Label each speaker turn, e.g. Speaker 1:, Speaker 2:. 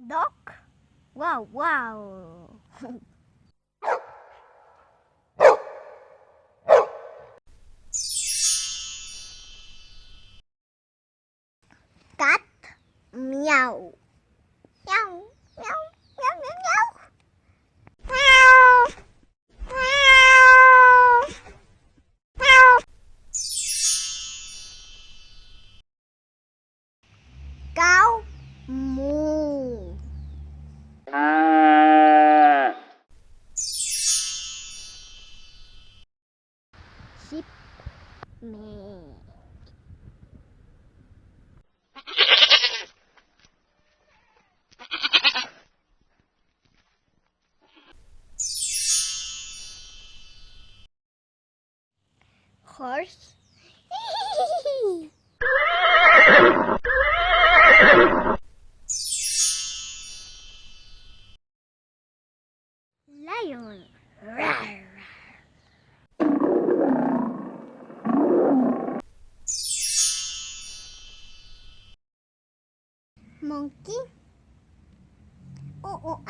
Speaker 1: Dog? Wow, wow. Cat? Meow. Meow, meow, meow, meow, meow. Meow. Meow. Meow. Cow? Moo. Sheep? Meh. Horse? Lion? Rawr. Monkey? Oo,